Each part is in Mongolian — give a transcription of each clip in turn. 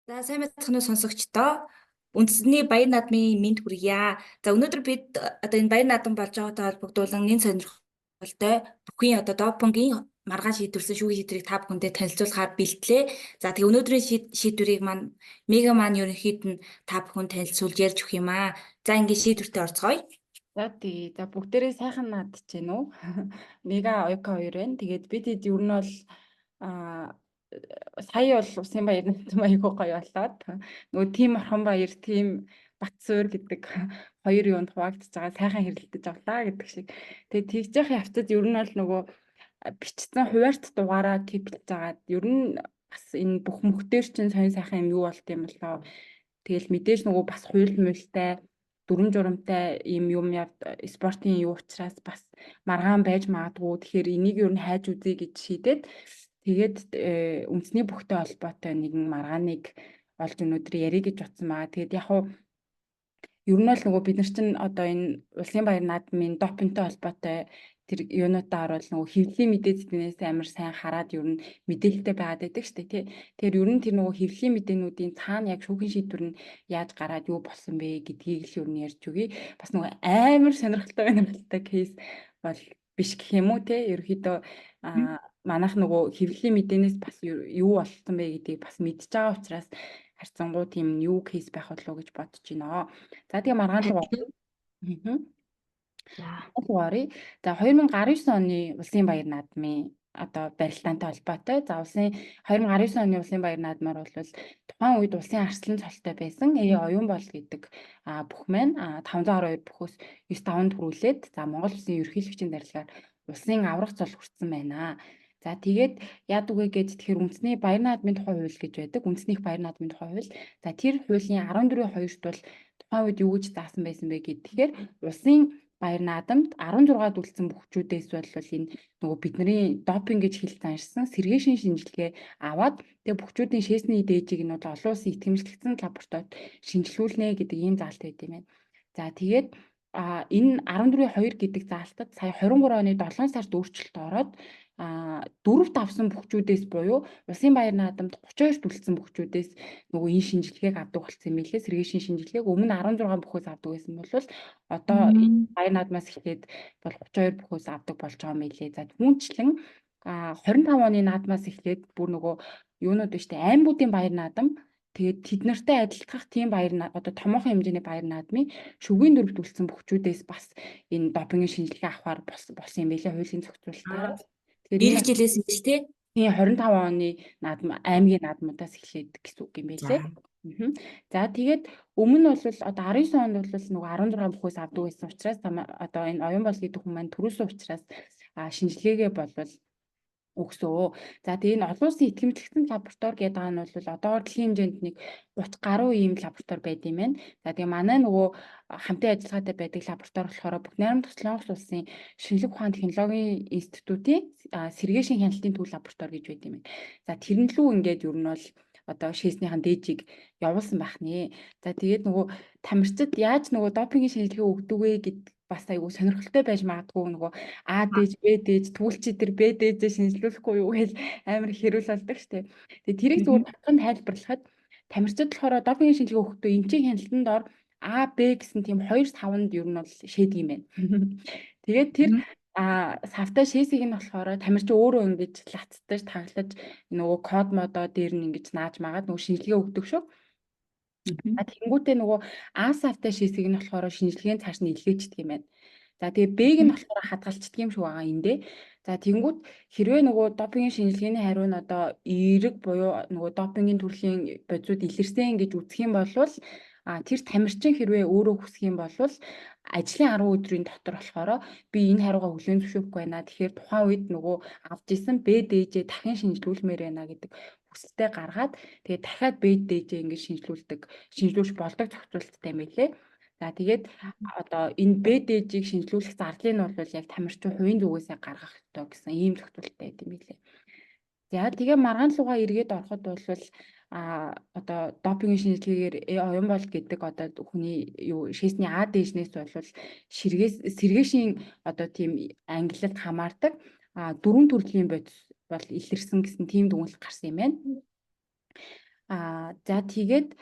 За сайн байцгаана уу сонсогчдоо. Үндэсний баяр наадмын мэнд хүргье. За өнөөдөр бид одоо энэ баяр наадам болж байгаатай холбогдуулан энэ сонирхолтой бүхний одоо допингийн маргаан шийдвэрсэн шүүхийн шийдвэрийг та бүхэндээ танилцуулахаар бэлтлээ. За тэгээ өнөөдрийн шийдвэрийг Мега маань ерөнхийд нь та бүхэнд танилцуулж ярьж өгөх юм аа. За ингээд шийдвэртээ орцгоё. За тий. За бүгдээрээ сайхан наадж гэнэ үү? Мега Оёка 2 байна. Тэгээд бид хэд ер нь бол аа сая бол усын баяр наадам аягүй гоё болоод нөгөө тим орхон баяр, тим Батсуур гэдэг хоёр юунд хуваагдаж байгаа сайхан хэрэлдэж авлаа гэдэг шиг. Тэгээд тэгж явах явцад ер нь бол нөгөө бичсэн хуваарьт дугаараа киплж жагаад ер нь бас энэ бүх мөхтөр чинь сонь сайхан юм юу болт юм болоо. Тэгэл мэдээж нөгөө бас хууль муултай дүрм журамтай юм спортын юу учраас бас маргаан байж магадгүй. Тэгэхээр энийг ер нь хайж үзье гэж шийдээд тэгээд үндэсний бүхтэй холбоотой нэгэн маргааныг олж өнөөдөр ярих гэж утсан байгаа. Тэгээд яг хуу ер нь бол нөгөө бид нар чинь одоо энэ улсын баяр наадмын допингтой холбоотой тэр юунуудаар бол нөгөө хэвлэлийн мэдээ зэднээс амар сайн хараад ер нь мэдээлэлтэй байгаад байдаг шүү дээ тий. Тэгэхээр ер нь тэр нөгөө хэвлэлийн мэдээнүүдийн цаана яг шүүхийн шийдвэр нь яаж гараад юу болсон бэ гэдгийг л ер нь ярьж өгье. Бас нөгөө амар сонирхолтой кейс бол биш гэх юм уу тий. Ерөөхдөө манайх нөгөө хэвлэлийн мэдээнээс бас юу болсон бэ гэдгийг бас мэдж байгаа учраас харьцангуй тийм юу кейс байх болов уу гэж бодож байна. За тэгээ маргаан дугаар. За 2019 оны улсын баяр наадмын одоо барилдаантай холбоотой. За 2019 оны улсын баяр наадмаар бол тухайн үед улсын арслан цолтой байсан оюун бол гэдэг бүх маань 512 бүхөөс 95-нд хүрүүлээд за Монгол улсын ерөнхийлөгчийн дарилгаар улсын аврах цол хүртсэн байна. За тэгээд яад үгүй гэж тэгэхээр үндэсний баяр наадмын тухай хууль гэж байдаг. Үндэснийх баяр наадмын тухай хууль. За тэр хуулийн 14-2-т бол тухайн үед юу гэж заасан байсан бэ гэхээр улсын баяр наадамд 16 үлдсэн бүхчүүдээс бол энэ нөгөө бидний допинг гэж хэлж заншсан сэргээшин шинжилгээ аваад тэгээ бүхчүүдийн шээсний дээжийг нь бол олон улсын итгэмжлэгдсэн лабораторид шинжилүүлнэ гэдэг ийм заалт байт юм байна. За тэгээд энэ 14-2 гэдэг заалтад сая 23 оны 7 сард өөрчлөлт ороод дөрөвт авсан бүхчүүдээс буюу улсын баяр наадамд 32-т үлдсэн бүхчүүдээс нөгөө энэ шинжилгээг авдаг болсон юм билээ. Сэргээшин шинжилгээг өмнө 16 бүхөөс авдаг байсан бол одоо баяр наадмаас эхлээд бол 32 бүхөөс авдаг болж байгаа юм билээ. За түүнчлэн 25 оны наадмаас эхлээд бүр нөгөө юунууд биш тэ аймагуудын баяр наадам тэгээд тэд нартай адилдах тийм баяр одоо томоохон хэмжээний баяр наадмын шүгээн дөрөвт үлдсэн бүхчүүдээс бас энэ допингийн шинжилгээ авахар болсон юм билээ хуулийн зохицуулалтаар. Ирэх жилээс юм биш тий? Тийм 25 оны наадам аймгийн наадмуудаас эхлээд гэсэн үг юм байлээ. За тэгээд өмнө нь бол одоо 19 онд бол нөгөө 16 бүхөөс авдаг байсан учраас одоо энэ оюун бол гэдэг хүмүүс маань төрөөсөн учраас шинжилгээгээ болвол өгсөө. За тэгээ энэ олон улсын итгэмжлэгдсэн лаборатори гэдэг нь бол одоогоор дэлхийн хэмжээнд нэг 30 гаруй ийм лаборатори байд юм байна. За тэгээ манай нөгөө хамтын ажиллагаатай байдаг лаборатори болохоор бүх найрамдах Солонгос улсын шинжлэх ухаан технологийн институтийн сэргээшин хяналтын төв лаборатори гэж байд юм байна. За тэрнлүү ингээд ер нь бол одоо шээснийхэн дээжийг явуулсан байх нэ. За тэгээд нөгөө тамирчид яаж нөгөө допингийн шинжилгээ өгдөг вэ гэдэг бас айгүй сонирхолтой байж магадгүй нөгөө А дээж Б дээж тэгвэл чи тэр Б дээжээ шинжилүүлэхгүй юу гэж амар их хэрүүл болдог штеп. Тэгээд тэрийг зүгээр батхан тайлбарлахад тамирчид болохоор допингийн шинжилгээ өгөхдөө эмчийн хяналтанд ор А Б гэсэн тийм 2-5-нд ер нь бол шээдэг юм байна. Тэгээд тэр савтай шээсийг нь болохоор тамирчин өөрөө ингэж лацтаж таглаж нөгөө код модоо дээр нь ингэж нааж магаад нөгөө шинжилгээ өгдөг шүү. Тэгэнгүүтээ нөгөө А савтай шээсийг нь болохоор шинжилгээний цааш нь илгээчдэг юм байна. За тэгээ Б-г нь болохоор хадгалцдаг юм шиг байгаа эндээ. За тэгэнгүүт хэрвээ нөгөө допингийн шинжилгээний хариу нь одоо эерэг буюу нөгөө допингийн төрлийн бодисууд илэрсэн гэж үзэх юм бол тэр тамирчин хэрвээ өөрөө хүсэх юм бол ажлын 10 өдрийн дотор болохоор би энэ хариугаа хүлээн зөвшөөрөхгүй байна. Тэгэхээр тухайн үед нөгөө авч исэн Б дээжээ дахин шинжилүүлмээр байна гэдэг хүсэлтэд гаргаад тэгээд дахиад Б дээжээ ингэж шинжилүүлж болдог зохицуулттай юм билээ. За тэгээд одоо энэ Б дээжийг шинжилүүлэх зарлыг нь бол яг тамирчин хувийн зүгээсээ гаргах ёстой гэсэн ийм зохицуулттай байт юм билээ. За тэгээ маргаан лугаа эргээд ороход бол одоо допингийн шинжилгээгээр оюун бол гэдэг одоо хүний шээсний А дээжнээс бол сэргээшийн одоо тийм ангиллалд хамаардаг 4 төрлийн бодис бол илэрсэн гэсэн тийм дүгнэлт гарсан юм байна. За тэгээд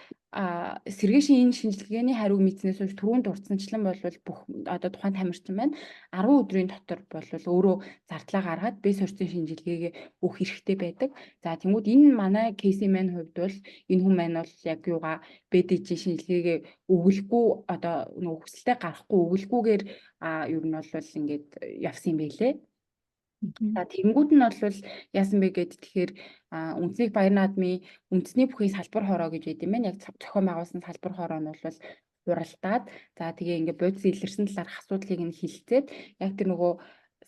сэргээшийн энэ шинжилгээний хариуг мэдснээс хойш түрүүнд дурдсанчлан бол бүх одоо тухайн тамирчин маань 10 өдрийн дотор бол өөрөө зардлаа гаргаад бие суурьцын шинжилгээгээ өгөх хэрэгтэй байдаг. За тэгмүүд энэ манай кейсийн маань хувьд бол энэ хүн маань бол яг юугаа БДЖ шинжилгээгээ өгөлгүй одоо нөгөө хүсэлтэд гарахгүй өгөлгүйгээр ер нь бол ингээд явсан юм байлээ. За тэгэнгүүт нь бол яасан бэ гэд тэгэхээр үндэсний баяр наадмын үндэсний бүхий салбар хороо гэж байд юм байна. Яг зохион байгуулсан салбар хороо нь бол хуралдаад за тэгээ ингээд бодис илэрсэн талаарх асуудлыг нь хилцээд яг тэр нөгөө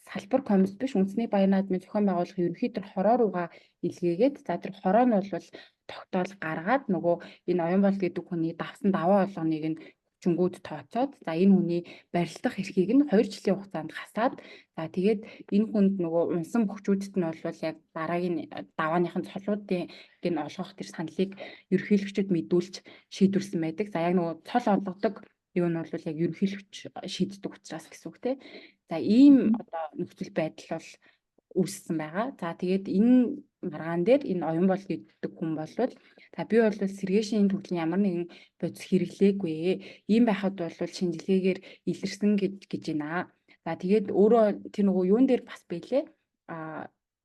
салбар комисс биш үндэсний баяр наадмын зохион байгуулах ерөнхий төр хороо руугаа илгээгээд за тэр хороо нь бол тогтоол гаргаад нөгөө энэ Оюнбол гэдэг хүний давсан даваа болгоныг нь хүчингүүд тооцоод за энэ хүний барилдах эрхийг нь 2 жилийн хугацаанд хасаад за тэгээд энэ хүнд нөгөө унсан бөхчүүдэд нь бол яг дараагийн давааныхын цолуудыг нь олгох тэр саналыг ерөнхийлөгчөд мэдүүлж шийдвэрсэн байдаг. За яг нөгөө цол олгодог юу нь бол яг ерөнхийлөгч шийддэг учраас гэсэн үг тийм. За ийм одоо нөхцөл байдал бол үүссэн байгаа. За тэгээд энэ маргаан дээр энэ Оюнбол гэдэг хүн болвол за би бол сэргээшийн төрлийн ямар нэгэн бодис хэрэглээгүй. Ийм байхад бол шинжилгээгээр илэрсэн гэж байна. За тэгээд өөрөө тэр нөгөө юун дээр бас байлээ.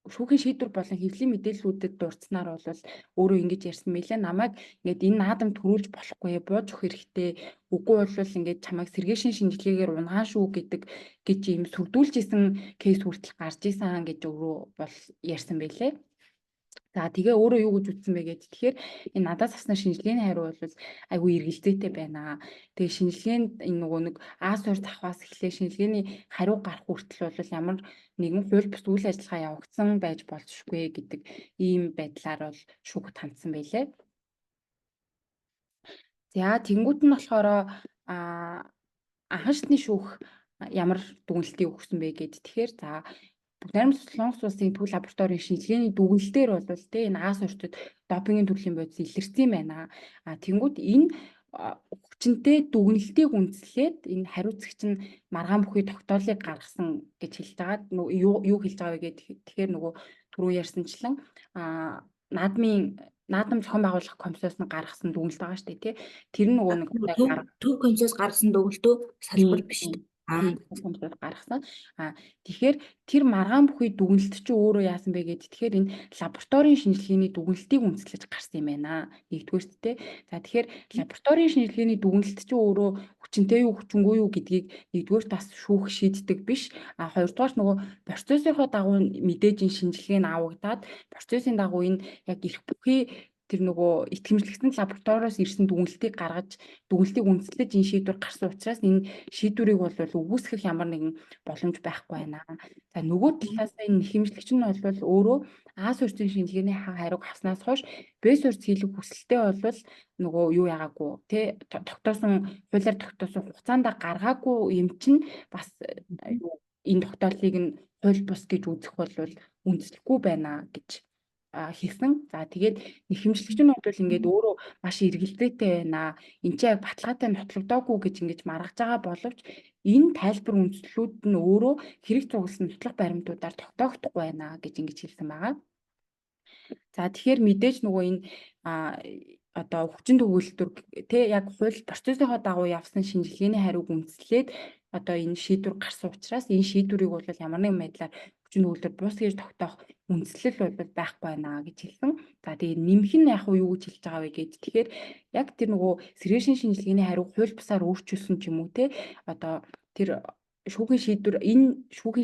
Шүүхийн шийдвэр болон хэвлэлийн мэдээллүүдэд дурдсанаар бол өөрөө ингэж ярьсан мэлээ. Намайг ингээд энэ наадам төрүүлж болохгүй, бууж өгөх хэрэгтэй. Үгүй бол ингээд чамайг сэргээшийн шинжилгээгээр унгаан шүү гэж ийм сүрдүүлж исэн кейс хүртэл гарч исэн гэж өөрөө бол ярьсан байлээ. За тэгээ өөрөө юу гэж үтсэн бэ гэж тэгэхээр энэ надаас авсан шинжилгээний хариу бол айгүй эргэлзээтэй байна. Тэгээ шинжилгээнд энэ нөгөө нэг А-суурь завхаас эхлээ шинжилгээний хариу гарах хүртэл бол ямар нэгэн хууль бус үйл ажиллагаа явагдсан байж болзошгүй гэдэг ийм байдлаар бол шүүхт хандсан байлээ. За тэнгуут нь болохоор анхан шатны шүүх ямар дүгнэлтийг өгсөн бэ гэд тэгэхээр за Нарийн Солонгос улсын төв лабораторийн шинжилгээний дүгнэлтээр бол тэ энэ А-суурьчид допингийн төрлийн бодис илэрсэн байна. Тэнгүүд энэ хүчинтэй дүгнэлтийг үндэслээд энэ хариуцагч нь маргаан бүхий тогтоолыг гаргасан гэж хэлж байгаа. Юу хэлж байгаа вэ гэхээр тэгэхээр нөгөө түрүү ярьсанчлан наадам зохион байгуулах комиссоос нь гаргасан дүгнэлт байгаа шүү дээ тий. Тэр нь нөгөө нэг төв комиссоос гаргасан дүгнэлтөө салбар биш үү? Комиссоос гаргасан. Тэгэхээр тэр маргаан бүхий дүгнэлт чинь өөрөө яасан бэ гэд тэгэхээр энэ лабораторийн шинжилгээний дүгнэлтийг үндэслэж гарсан юм байна. Нэгдүгээрт тий. За тэгэхээр лабораторийн шинжилгээний дүгнэлт чинь өөрөө хүчинтэй юу хүчингүй юу гэдгийг нэгдүгээр бас шүүх шийддэг биш. Хоёрдугаар нөгөө процессынхоо дагуу мэдээж энэ шинжилгээ нь авагдаад процессын дагуу энэ яг их бүхий тэр нөгөө итгэмжлэгдсэн лабораториос ирсэн дүгнэлтийг гаргаж дүгнэлтийг үндэслэж энэ шийдвэр гарсан учраас энэ шийдвэрийг бол үгүйсгэх ямар нэгэн боломж байхгүй байна. За нөгөө талаас энэ итгэмжлэгч нь бол өөрөө А-суурьцын шинжилгээний хариуг авснаас хойш Б-суурьц хийлэх хүсэлтэд бол нөгөө юу яагаагүй тий хуулиар тогтоосон хугацаанд гаргаагүй юм чинь бас энэ тогтоолыг нь хууль бус гэж үзэх бол үндэслэхгүй байна гэж хэлсэн. За тэгээд нэхэмжлэгч нь бол ингээд өөрөө маш эргэлзээтэй байна. Энд чинь яг баталгаатай нотлогдоогүй гэж ингэж маргаж байгаа боловч энэ тайлбар үндслүүд нь өөрөө хэрэг цугласан нотлох баримтуудаар тогтоогдохгүй байна гэж ингэж хэлсэн байгаа. За тэгэхээр мэдээж нөгөө энэ одоо хүчин төгөлдөр тий яг хууль процессынхоо дагуу явсан шинжилгээний хариуг үндэслээд одоо энэ шийдвэр гарсан учраас энэ шийдвэрийг бол ямар нэгэн байдлаар хүчин төгөлдөр бус гэж тогтоох үндэслэл бол байхгүй байна гэж хэлсэн. За тэгээд нэмэх нь яг юу гэж хэлж байгаа вэ гэж тэгэхээр яг тэр нөгөө сэргээшийн шинжилгээний хариуг хууль бусаар өөрчилсөн ч юм уу те одоо тэр шүүхийн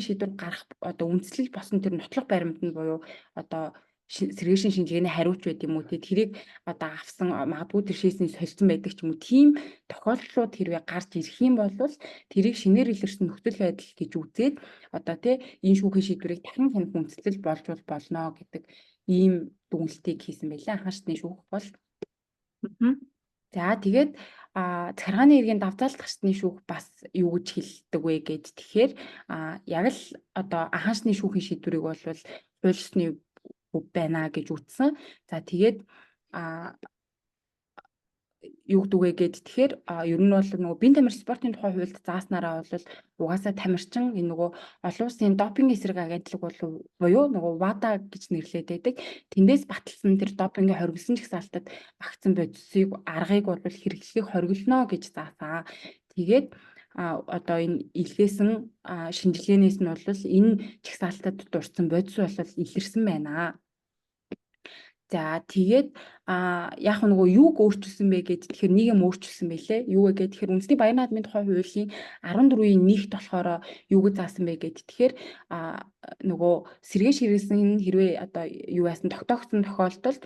шийдвэр гарах одоо үндэслэл босон тэр нотлох баримт нь буюу одоо сэргээшийн шинжилгээний хариуч байт юм уу те тэрийг одоо авсан магадгүй тэр шийсний солилцсон байдаг ч юм уу тийм тохиолдлууд хэрвээ гарч ирэх юм бол тэрийг шинээр илэрсэн нөхцөл байдал гэж үзээд одоо те энэ шүүхийн шийдвэрийг дахин хянах үндэслэл болж болно гэдэг ийм дүгнэлтийг хийсэн байлаа анхан шатны шүүх бол. За тэгээд захиргааны иргэн давтаалтах шатны шүүх бас юу гэж хэлдэг вэ гэд тэгэхээр яг л одоо анхан шатны шүүхийн шийдвэрийг бол хууль ёсны байна гэж үтсэн. За тэгээд юу гэдэг вэ гэд тэгэхээр ер нь бол нөгөө биеийн тамир спортын тухай хуульд зааснараа бол угаасаа тамирчин энэ нөгөө олон улсын допинг эсрэг агентлаг буюу нөгөө WADA гэж нэрлэдэг байдаг. Тэндээс баталсан тэр допингийн хоригдсон жагсаалтад багтсан бодисыг аргыг бол хэрэглэхийг хориглоно гэж заасан. Тэгээд одоо энэ илгээсэн шинжилгээнээс нь бол энэ жагсаалтад дурдсан бодис бол илэрсэн байна. За тэгээд яг нөгөө юуг өөрчилсөн бэ гэд тэгэхээр нэг юм өөрчилсөн байлээ. Юу вэ гэд тэгэхээр үндэсний баяр наадмын тухай хуулийн 14-ийн 1-т болохоор юу гэж заасан бэ гэд тэгэхээр нөгөө сэргээш хэрэгсэн хэрвээ одоо юу яасан тогтоогдсон тохиолдолд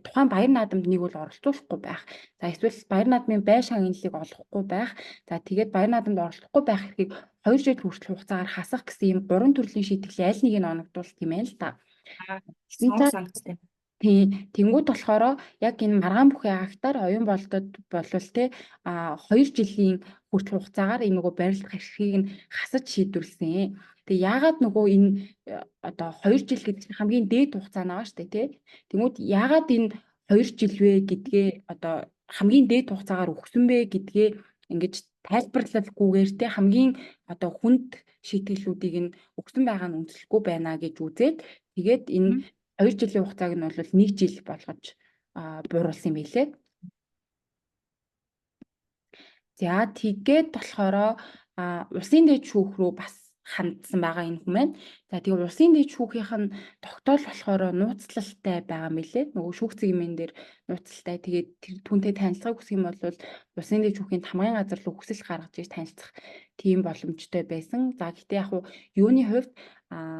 тухайн баяр наадамд нэг бол оролцуулахгүй байх. За эсвэл баяр наадмын байр шагналыг олохгүй байх. За тэгээд баяр наадамд оролцохгүй байх эрхийг 2 жил хүртэл хугацаагаар хасах гэсэн ийм 3 төрлийн шийтгэлийн аль нэгийг оногдуулах юм байна л та. Гэсэн Сонгох санкцтай. Тэнгүүд болохоор яг энэ маргаан бүхий актаар оюун болдод болвол те 2 жилийн хүртэл хугацаагаар энэ нөгөө барилдах эрхийг нь хасаж шийдвэрлсэн. Тэгээ яагаад нөгөө энэ одоо 2 жил гэдэг чинь хамгийн дээд хугацаа наваа штэ те. Тэнгүүд яагаад энэ 2 жил вэ гэдгээ одоо хамгийн дээд хугацаагаар өгсөн бэ гэдгээ ингэж тайлбарлалгүйгээр те хамгийн одоо хүнд шийтгэлүүдийг нь өгсөн байгаа нь үндэслэхгүй байна гэж үзээд тэгээд энэ 2 жилийн хугацааг нь бол 1 жил болгож бууруулсан юм билээ. За тэгээд болохоор улсын дэд шүүх рүү бас хандсан байгаа энэ хүмүүс. За тэгээд улсын дэд шүүхийнх нь тогтоол болохоор нууцлалтай байгаа мэлээ. Нөгөө шүүх цэгмэн дээр нууцлалтай. Тэгээд тэр түүнтэй танилцахыг хүсэх юм бол улсын дэд шүүхийн хамгаалын газар руу хүсэл гаргаж иж танилцах тийм боломжтой байсан. За гэхдээ яг юуны хувьд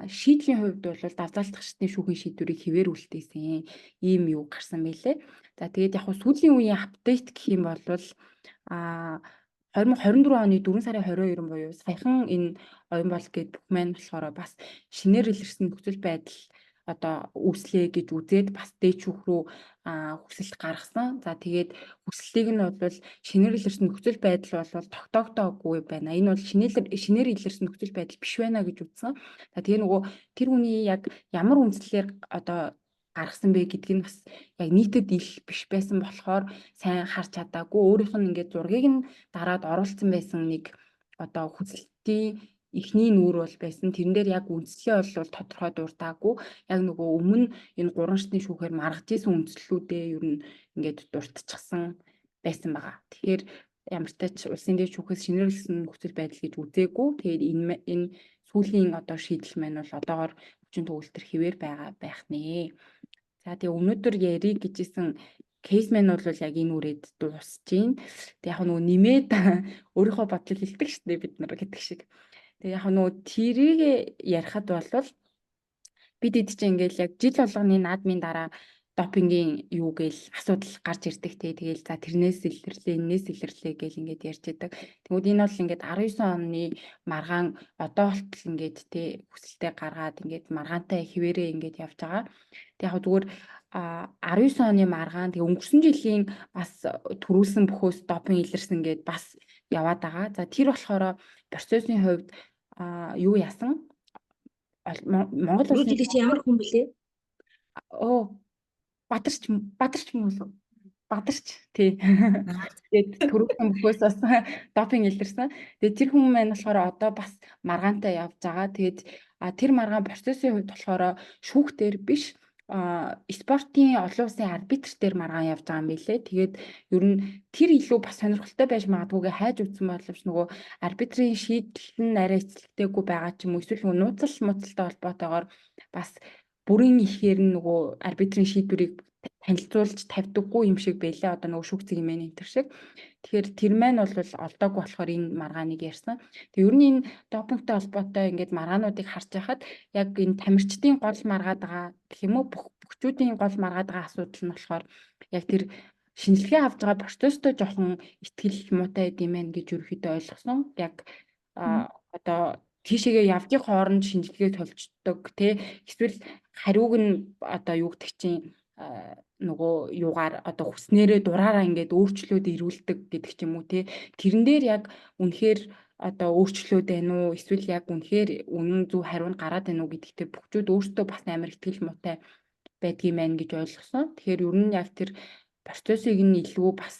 шийдлийн хувьд бол давтаалтагчдын шүүхийн шийдвэрийг хэвээр үлдээсэн ийм юу гарсан мэлээ. За тэгээд яг сүүлийн үеийн апдейт гэх юм бол 2024 оны 4 сарын 22 буюу саяхан энэ оюун бол гээд бүх маань болохоор бас шинээр илэрсэн нөхцөл байдал одоо үүслэе гэж үзээд бас дээд шүүх рүү хүсэлт гаргасан. За тэгээд хүслийг нь бол шинээр илэрсэн нөхцөл байдал бол тогтоогдоогүй байна. Энэ бол шинээр илэрсэн нөхцөл байдал биш байна гэж үзсэн. За тэгээ нөгөө тэр хүний яг ямар үндслээр одоо гаргасан бэ гэдг нь бас яг нийтэд ил биш байсан болохоор сайн харж чадаагүй. Өөрийнх нь ингээд зургийг нь дараад оруулсан байсан нэг одоо хүсэлтийн эхний нүүр бол байсан. Тэрэн дээр яг үндслээ бол тодорхой дуртаагүй. Яг нөгөө өмнө энэ 3 шатны шүүхээр маргаж исэн үндслүүдээ ер нь ингээд дуртчихсан байсан байгаа. Тэгэхээр ямар ч тач улсын дэд шүүхээс шинэрлсэн нөхцөл байдал гэж үзээгүй. Тэгээд энэ сүүлийн одоо шийдэл маань бол одоогоор хүчин төгөлтөр хэвээр байгаа байх нэ. За тэгээ өнөөдөр ярих гэжсэн кейс маань бол яг энэ үрээд дуусж байна. Тэг яг нөгөө нэмээд өөрийнхөө бодлыг хэлдэг шүү дээ бид нар гэдэг шиг. Тэг яг нөгөө тэрийг ярихад бол бид чинь ингээл яг жил болгоны наадмын дараа допингийн юу гээл асуудал гарч ирдэг те. Тэгээл за тэрнээс илэрлээ, энээс илэрлээ гээл ингээд ярьж идэг. Тэгвэл энэ бол ингээд 19 оны маргаан одоо болтол ингээд те хүсэлтэд гаргаад ингээд маргаантай хിവэрээ ингээд явж байгаа. Тэг яг зүгээр 19 оны маргаан тэг өнгөрсөн жилийн бас төрүүлсэн бөхөөс допинг илэрсэн гээд бас яваад байгаа. За тэр болохоор процессын хувьд юу яасан? Монгол улсын чи ямар хүн блэ? Бадарч мөн Бадарч тий. Тэгээд төрүүлсэн бөхөөс бас допинг илэрсэн. Тэгээд тэр хүмүүс маань болохоор одоо бас маргаантай явж байгаа. Тэгээд тэр маргаан процессын хувьд болохоор шүүхтэр биш спортын олон улсын арбитр дээр маргаан явж байгаа юм билэ. Тэгээд ер нь тэр илүү бас сонирхолтой байж магадгүйгээ хайж үзсэн боловч нөгөө арбитрийн шийдэл нь арай эцэлтэйгүй байгаа ч юм уу эсвэл нөгөө нууцлалтай холбоотойгоор бас бүрийн ихээр нөгөө арбитрийн шийдвэрийг танилцуулж тавьдаггүй юм шиг байлаа. Одоо нөгөө шүүх цэгмэн энэ төр шиг. Тэгэхээр тэр маань бол олдоогүй болохоор энэ маргааныг ярьсан. Тэг ер нь энэ допингтай холбоотой ингээд маргаануудыг харж байхад яг энэ тамирчдын гол маргаад байгаа гэх юм уу бөхчүүдийн гол маргаад байгаа асуудал нь болохоор яг тэр шинжилгээ авч байгаа процесстой жоохон ихтгэл муутай гэм байх гэж ерөөхдөө ойлгосон. Яг одоо тийшээгээ явдгийн хооронд шинжилгээ төлждөг тий эсвэл хариуг нь одоо юу гэдэг чинь нөгөө юугаар одоо хүснээрээ дураараа ингээд өөрчлөөд ирүүлдэг гэдэг ч юм уу тий тэрэн дээр яг үнэхээр одоо өөрчлөөд байна уу эсвэл яг үнэхээр үнэн зөв хариу нь гараад байна уу гэдэгтээ бүгчүүд өөрсдөө бас амар ихтгэл муутай байдгийм байх гэж ойлгосон. Тэгэхээр ер нь яг тэр процессыг нь илүү бас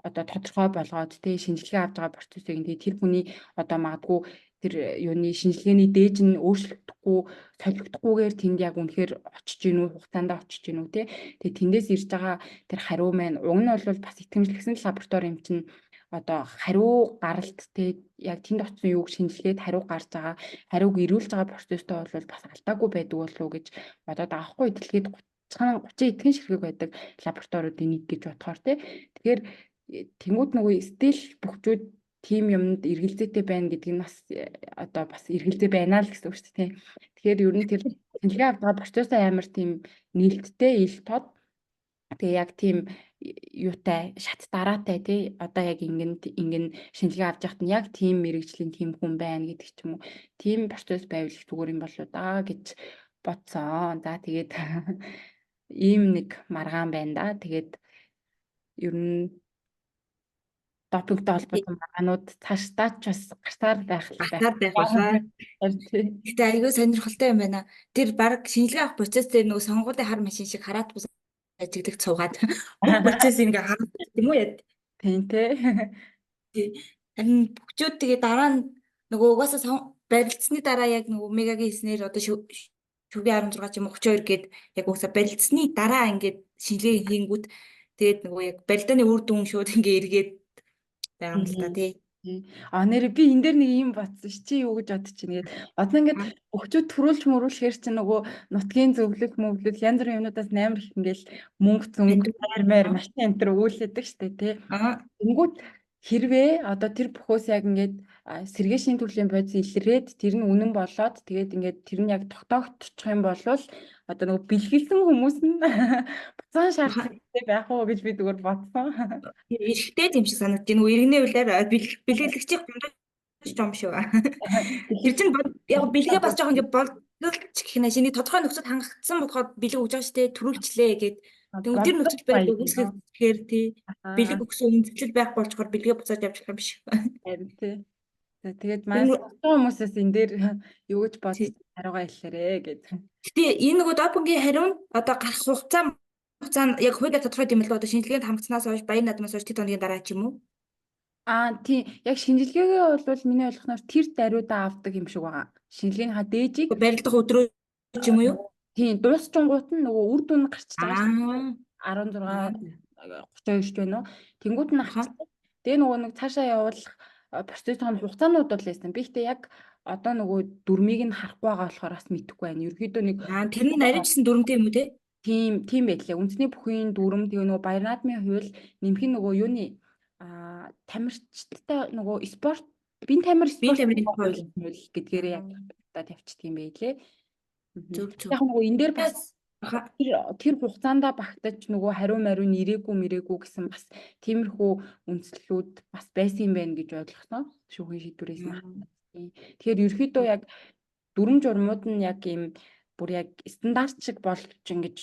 одоо тодорхой болгоод тий шинжилгээ авч байгаа процессыг нь тэр хүний одоо магадгүй тэр юуны шинжилгээний дээж нь өөрчлөгдөхгүй солигдохгүйгээр тэнд яг үнэхээр очиж гин үү хугацаанд очиж гин үү тий тэгээ тэндээс ирж байгаа тэр хариу маань уг нь бол бас итгэмжлэгсэн лаборатори юм чинь одоо хариу гаралт тий яг тэнд очсон юуг шинжилгээд хариу гарч байгаа хариуг ирүүлж байгаа процесстэй бол бас алдаагүй байдаг болов уу гэж бодоод байгаа хгүй дэлхийд 30 итгэн ширхэг байдаг лабораториудын нэг гэж бодохоор тий тэгэхээр тэнгууд нөгөө стил бөхчүүд тим юмд эргэлзээтэй байна гэдэг нь бас одоо бас эргэлзээ байна л гэсэн үг шүү дээ. Тэгэхээр ер нь тэр шинжилгээ авч байгаа процессоо амар тийм нээлттэй ил тод тэгээ яг тийм юутай шат дараатай тий одоо яг ингэн шинжилгээ авч яхад нь яг тийм мэрэгжлийн тийм хүн байна гэдэг ч юм уу тийм процесс байвал их зүгээр юм болоо да гэж бодсон. За тэгээд ийм нэг маргаан байна да. Тэгээд ер нь допингтой холбоотой маргаанууд цаашдаа ч бас гарсаар байх л Гатаар байх болоо. Гэтэ айгүй сонирхолтой юм байна. Тэр баг шинжилгээ авах процесс дээр нөгөө сонгуулийн хар машин шиг хараат бус ажигдаг цугаад бүх процесс ингээ харах юм уу яа. Тийм тий. Харин бүгчүүд тэгээ дараа нь нөгөө угаасаа барилцсны дараа яг нөгөө мегагийн хийснээр одоо шүгэ 16 ч юм уу 32 гээд яг угаасаа барилцсны дараа ингээд шинжилгээ хийнгүүт тэгээд нөгөө яг барилдааны үр дүн шууд ингээ эргээд байгаа юм л та тий. Нэр би энэ дээр нэг юм батсан ш чи юу гэж бодож чинь гээд одоо ингээд өгчүүд төрүүлж мөрүүлэхээр чинь нөгөө нутгийн зөвлөх мөвлөл янз бүрийн юмнуудаас амар их ингээл мөнгө зөнгө маяр машин энэ төр үүлээдэг штэ тий. Тэнгүүд хэрвээ одоо тэр бүхөөс яг ингээд сэргээшийн төрлийн бодис илрээд тэр нь үнэн болоод тэгээд ингээд тэр нь яг тогтоогдчих юм бол одоо нөгөө бэлгэлсэн хүмүүс нь буцаан шаардлагатай байх уу гэж би зүгээр бодсон. Эрэхтэй юм шиг санагдаж байна. Иргэний хувьд бэлгэлэгчийн гомдож юм шүү. Тэр чинь яг бэлгээ бас жоохон ингээ боловч гэх нэ шиний тодорхой нөхцөлд хангагдсан болохоор бэлэг өгж байгаа штэ төрүүлчлээ гэд. Тэгвэл тэр нөхцөл байдал үүсгэхээр тий бэлэг өгсөн үндэслэл байх болчоор бэлгээ буцааж явчих юм биш. Харин тий. Тэгээд маань хүмүүсээс энэ дээр юу гэж бодож хариугаа хэллээрээ гэдэг. Гэтэ энэ нөгөө допингийн хариу нь одоо гарах хугацаа яг хуулиар тодорхой юм л одоо шинжилгээнд хамгацснаас хойш баян наадмаас хойш тэд хоногийн дараа ч юм уу? Тийм яг шинжилгээгээ бол миний ойлгохноор тэр даруйдаа авдаг юм шиг байгаа. Шинжилгээний дээжийг барилдах өдрөө ч юм уу юу? Тийм дуусчингууд нь нөгөө үр дүн гарч байгаа 16 32 байна уу? Тэнгүүд нь авчихсан. Тэгээ нөгөө нэг цаашаа явуулах процессын хугацаанууд бол байсан. Би ихтэй яг одоо нөгөө дүрмийг нь харахгүй байгаа болохоор бас мэдэхгүй байна. Ерөөдөө нэг тэр нь нарийнжсэн дүрмтэй юм уу те? Тийм байлээ. Үндэсний бүхний дүрм тэгээ нөгөө баяр наадмын хууль нэмэх нь нөгөө юуны тамирчтай нөгөө спорт бие тамирын хууль гэдгээр яг тавьчихдаг юм байлээ. Яг нөгөө энэ дээр бас тэр хугацаанд багтаж нөгөө хариу мариу нэрээгүй гэсэн бас тиймэрхүү үндслүүд бас байсан юм байна гэж ойлгосон. Шүүхийн шийдвэрээс нь. Тэгэхээр ерөөхдөө яг дүрм журмууд нь яг ийм бүр яг стандарт шиг болж ингэж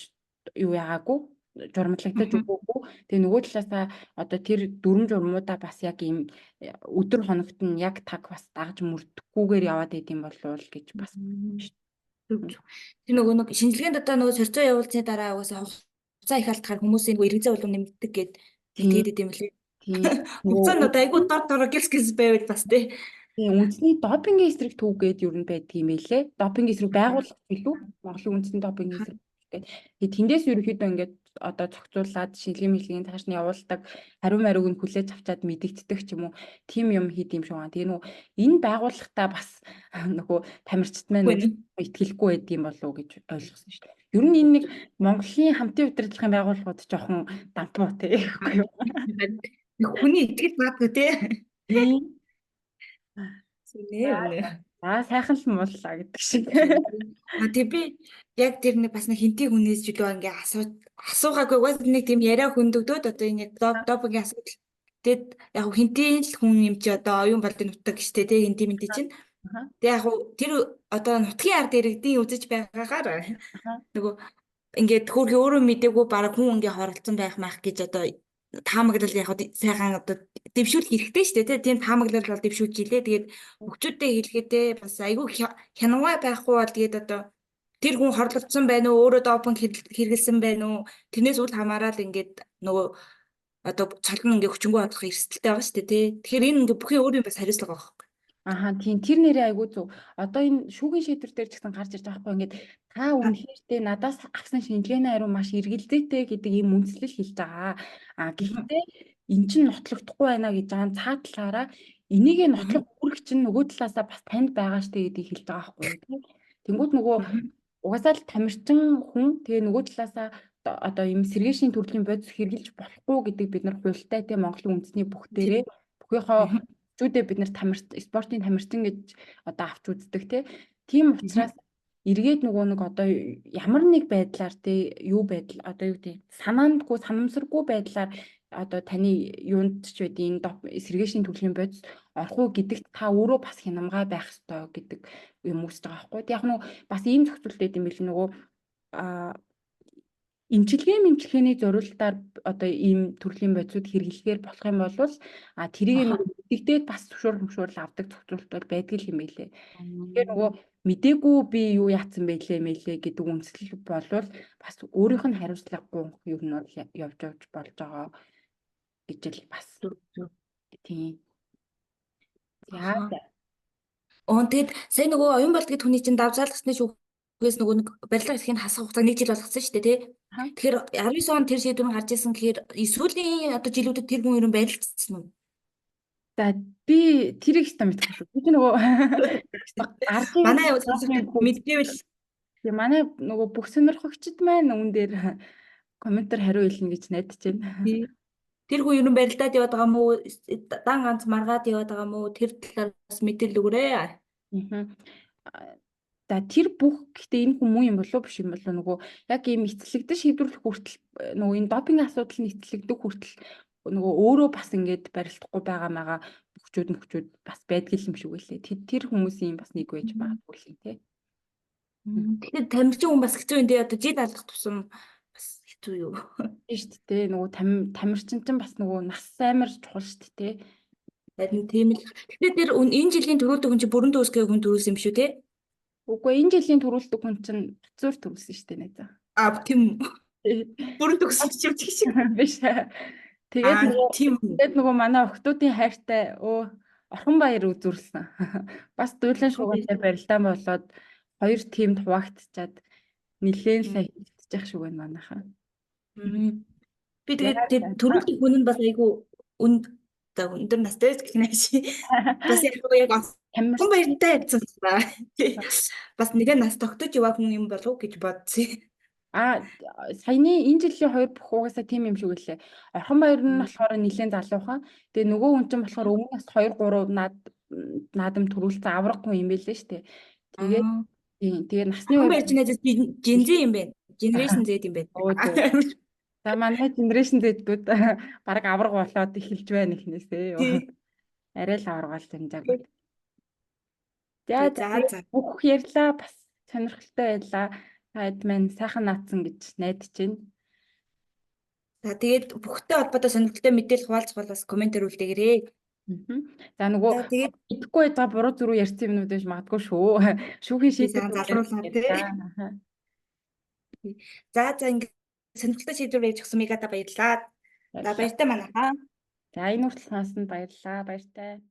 юу яагаагүй журмлагдаж өгөөгүй. Тэгээ нөгөө талаасаа одоо тэр дүрм журмуудаа бас яг ийм өдөр хоногт нь яг таг бас дагж мөрдөхгүйгээр яваад идэм болов гэж бас тэр нөгөө нэг шинжилгээнд одоо нөгөө сорцоо явуулсны дараа угаасаа хугацаа их алдахаар хүмүүсийн нөгөө эргэлзээ болов нэмэгдэг гээд тэгээд идэм билээ. Хугацаа нь одоо айгүй дор гэрс байвал бас тий. Үндэсний допингийн эсрэг төв гээд юу н байдаг юм байлээ. Допингийн эсрэг байгууллага билүү? Монголын үндэсний допингийн эсрэг гэдэг. Тэндээс ерөөхдөө ингээд одоо зохицуулаад шинжилгээ цааш нь явуулдаг хариу мариуг нь хүлээж авчаад мэдэгддэг ч юм уу тийм юм хийд юм шиг байна. Тэгээ нөгөө энэ байгууллагатаа бас нөгөө тамирчид маань итгэлгүй байд юм болов уу гэж ойлгосон шүү дээ. Ер нь энэ нэг Монголын хамтын удирдлагын байгууллагууд жоохон дампуу тийм юу? Хүний итгэл баадгүй тий. Сайхан л мууллаа гэдэг шиг. Тэг би яг тэр нэг бас нэг хинтий хүнээс жилөө ингээ асуугаагүй бас нэг тийм яриа хөндөгдөөд одоо энэ допингийн асуудал. Тэгэд яг хинтий л хүн юм чи одоо оюун балдын нутаг гэжтэй тий хинтий минти чинь. Тэг яг тэр одоо нутгийн ард иргэдийн үзэж байгаагаар нөгөө ингээд хөөрхи өөрөө мдэггүй бараг хүн ингээ хоролцсон байх мах гэж одоо таамаглал яг сайхан одоо дэвшүүлэх хэрэгтэй шүү дээ тийм таамаглал бол дэвшүүлж илээ тэгээд хөгчүүдтэй хэлэхдээ бас айгүй хянавай байхгүй бол тэгээд одоо тэр хүн хорлогдсон байна уу өөрөө допинг хэрэгэлсэн байна уу тэрнээс үл хамааран ингээд нөгөө одоо цалин ингээ хүчингү хадах эрсдэлтэй байгаа шүү дээ тий. Тэгэхээр энэ ингээ бүхий өөр юм бас хариуцлага байгаа байхгүй. Аха тийм тэр нэрээ айгуу зөв. Одоо энэ шүүхийн шийдвэр дээр ч гэсэн гарч ирж байгаа байхгүй ингээд та үнэхээр тэ надаас авсан шинжилгээний хариу маш эргэлзээтэй гэдэг ийм үндэслэл хэлж байгаа. А гэхдээ эн чинь нотлогдохгүй байна гэж байгаа нь цаа талаараа энийг нотлох үүрэг чинь нөгөө талаасаа бас танд байгаа штэ гэдгийг хэлж байгаа байхгүй юу тийм. Тэнгүүд нөгөө угаасаа л тамирчин хүн тэгээ нөгөө талаасаа одоо ийм сэргээшийн төрлийн бодис хэрглэж болохгүй гэдэг бид нар хуультай тийм Монголын үндэсний бүх дээрээ бүхийхөө чүүдээ бид нар спортын тамирчин гэж одоо авч үздэг тийм учраас эргээд нөгөө нэг одоо ямар нэг байдлаар юу байдал одоо юу гэдэг санаандгүй санамсаргүй байдлаар одоо таны юунд ч байдیں۔ Сэргээшийн төрлийн бодис орох уу гэдэгт та өөрөө бас хянамгай байх ёстой гэдэг юм үүсэж байгаа байхгүй. Яг нь бас ийм зохицуулт өгд юм бэл нөгөө эмчилгээний зорилтоор одоо ийм төрлийн бодисууд хэрэглэхээр болох юм бол тэрийг нөгөө мэддэгдээд бас зөвшөөрөл авдаг зохицуулт бол байдаг юм байлээ. Тэгэхээр нөгөө мдээгүй би юу яатсан байлээ гэдэг үндэслэл болвол бас өөрийнх нь хариуцлагагүй юу нь бол явж болж байгаа гэж л бас тийм. Тэгээд сая нөгөө оюун болд гэдэг хүний чинь давзаалгасны шүүхээс нөгөө нэг барилга эрхийн хасах хугацаа 1 жил болгосон шүү дээ тий. Тэгэхээр 19 он тэр шийдвэр нь гарч ирсэн гэхээр сүүлийн одоо жилүүдэд тэр хүн ерөн барилгацсан уу? За би тэрийг ч мэдхгүй шүү. Би нөгөө манай мэдээвэл тийм манай нөгөө бүх сонирхогчд маань үүн дээр комментар хариу хэлнэ гэж найдаж байна. Тэр хүн ерөн барилдаад яваад байгаа мó дан ганц маргаад яваад байгаа мó тэр талаас мэдээлэл өгөөрэй. За тэр бүх гэхдээ энэ хүмүүс юм болов биш юм болов нөгөө яг ийм эцэлэгдэж шийдвэрлэх хүртэл нөгөө энэ допинг асуудал нь эцэлэгдэх хүртэл нөгөө өөрөө бас ингэж барилдахгүй байгаа мөхчүүд бас байдаг юм шиг үлээ. Тэр хүмүүсийн бас нэг байж магадгүй л тий. Тэгэхээр тамирчин хүн бас хэцүү юм дээ. Одоо жид алах тусам бас хэцүү юу? Тийм шүү дээ. Нөгөө тамирчин чинь бас нөгөө нас амар чухал шүү дээ. Харин тийм л. Тэгэхээр тэр энэ жилийн төрүүлдэг хүн чинь бүрэн төгсгөө хүн төрүүлсэн юм шүү те? Үгүй энэ жилийн төрүүлдэг хүн чинь бацуур төрүүлсэн шүү дээ найзаа. Тийм. Бүрэн төгссөн ч юм шиг биш. Тэгээд нөгөө манай охтуудын хайртай Орхон баяр үзүүлсэн. Бас дүүлэн шуугаатай барилдаан болоод 2 тимд хуваагдчихад нэлээд сайн хийгдчих шиг байна манайхаа. Би тэгээд төрүүлдэг хүн нь бас айгүй өндөр настай гэх юм шиг. Бас яг тамирчин баяртай ярьсан байна. Бас нэгэн нас тогтож яваа хүн юм болов гэж бодсон. Саяны энэ жилийн 2 бүх угаасаа тийм юм шиг үлээ. Орхон баяр нь болохоор нэлээд залуухан. Тэгээ нөгөө хүн чинь болохоор өмнөөс 2 3 наадам төрүүлсэн авраг хүн юм байлээ шүү дээ. Тэгээ насны Орхон баяр чинь Gen Z юм байна. Generation Z юм байна. За манай Generation Z-дүүд баг авраг болоод эхэлж байна ихнээсээ. Арай л авраг бол хэмжээг. За бүх ярьлаа бас сонирхолтой байлаа. Таад маань сайхан наацсан гэж найдаж байна. За тэгээд бүхтэй холбоотой сонирхолтой мэдээлэл хуваалцах бол бас комментээр үлдээгээрэй. За нөгөө идэхгүй байгаа буруу зүрүү ярьсан юмнууд байж магадгүй шүү. Шүүхийн шийдвэр залруулна тий. За ингээд сонирхолтой шийдвэр байж гсэн Мегада баярлалаа. За баяртай манайхаа. За энэ хүртэл сонссонд баярлалаа. Баяртай.